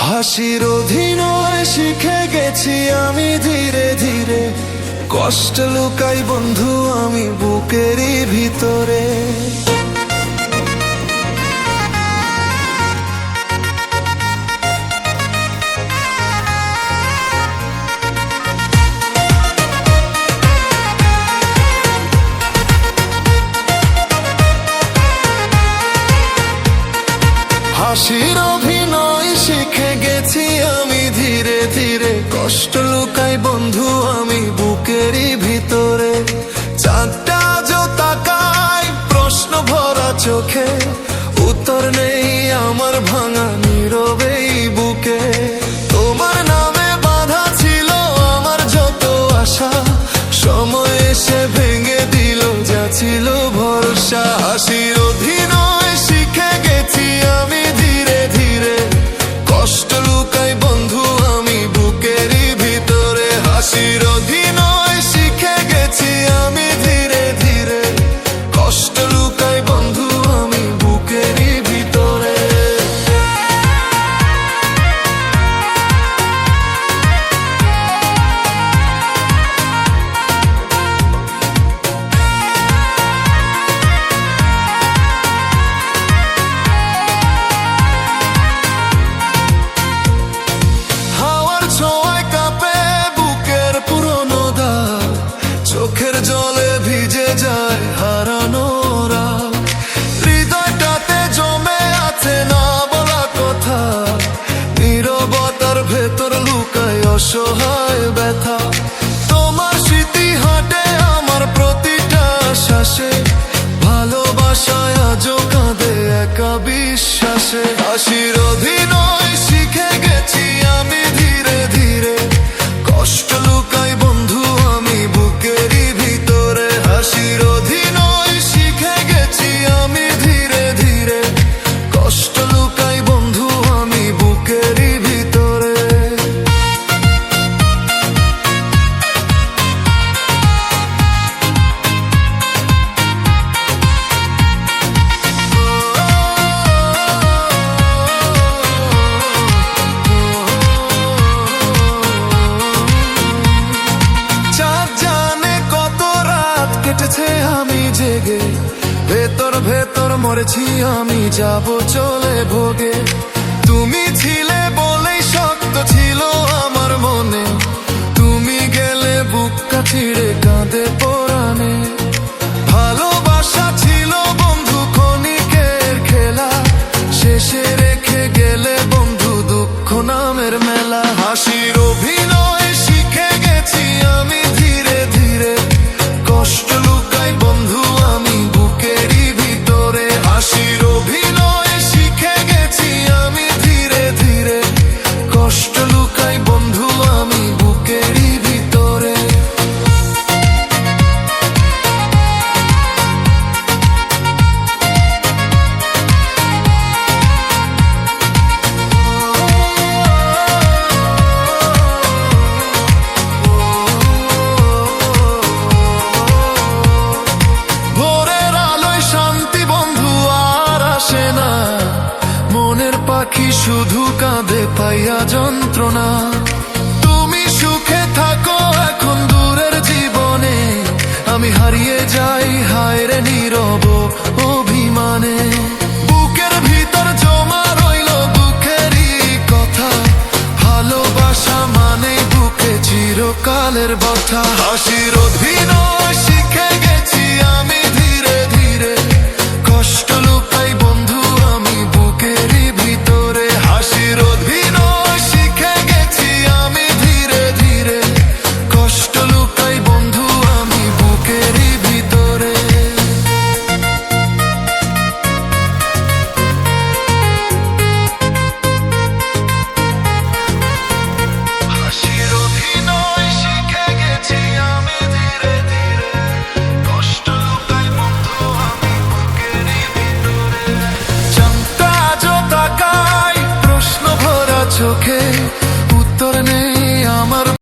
হাসির অভিনয় শিখে গেছি আমি ধীরে ধীরে, কষ্ট লুকাই বন্ধু আমি বুকেরই ভিতরে। হাসির অভিনয় শিখে গেছি আমি ধীরে ধীরে, কষ্ট লুকাই বন্ধু আমি বুকেরই ভিতরে। চাঁদটা যো তাকায় প্রশ্ন ভরা চোখে, উত্তর নেই আমার ভাঙা নীরবেই বুকে। তোমার নামে বাঁধা ছিল আমার যত আশা, সময় এসে ভেঙে দিল যা ছিল ভরসা। হাসির অভিনয় শিখে গেছি আমি ধীরে ধীরে, কষ্ট লুকাই বন্ধু আমি বুকেরই ভিতরে। হাসির অভিনয় শিখে গেছি আমি ধীরে ধীরে, কষ্ট লুকাই বন্ধু আমি বুকেরই ভিতরে। চোখের জলে ভিজে যায় হারানো রাত, হৃদয়টাতে জমে আছে না বলা কথা, নীরবতার ভেতর লুকায় অসহায় ব্যথা। তোমার স্মৃতি হাঁটে আমার প্রতিটা শ্বাসে, ভালোবাসায় আজও কাঁদে একা বিশ্বাসে। হাসির অভিনয় শিখে গেছি আমি ধীরে ধীরে, কষ্ট লুকাই বন্ধু আমি বুকেরই ভিতরে। হাসির অভিনয় শিখে গেছি আমি ধীরে ধীরে, কষ্ট লুকাই বন্ধু আমি বুকেরই ভিতরে। কেটেছে আমি জেগে, ভেতর ভেতর মরেছি আমি যাব চলে ভোগে। তুমি ছিলে বলেই শক্ত ছিল আমার মনে, তুমি গেলে বুকটা ছিঁড়ে কাঁদে পরাণে। ভালোবাসা ছিল বন্ধু ক্ষণিকের খেলা, শেষে রেখে গেলে বন্ধু দুঃখ নামের মেলা। হাসির অভিনয় শিখে গেছি আমি ধীরে ধীরে, কষ্ট লুকাই বন্ধু আমি বুকেরই ভিতরে। হাসির অভিনয় শিখে গেছি আমি ধীরে ধীরে, কষ্ট লুকাই বন্ধু আমি বুকেরই ভিতরে। পাখি শুধু কাঁদে পাইয়া যন্ত্রণা, তুমি সুখে থাকো এখন দূরের জীবনে, আমি হারিয়ে যাই হায়রে নীরব অভিমানে। বুকের ভিতর জমা রইল দুঃখেরই কথা, ভালোবাসা মানে বুকে চিরকালের ব্যথা। হাসি